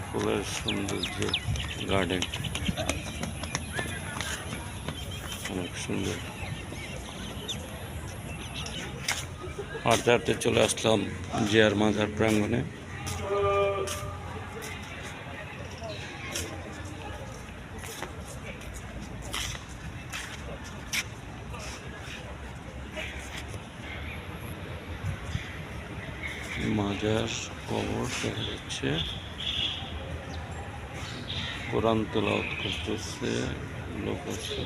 ফুলের সৌন্দর্য গার্ডেন অনেক সুন্দর। হাঁটতে হাঁটতে চলে আসলাম জিয়ার মাজার প্রাঙ্গণে। মাজার কবর দেখা যাচ্ছে, কোরআন তেলাওয়াত করতেছে লোক আছে।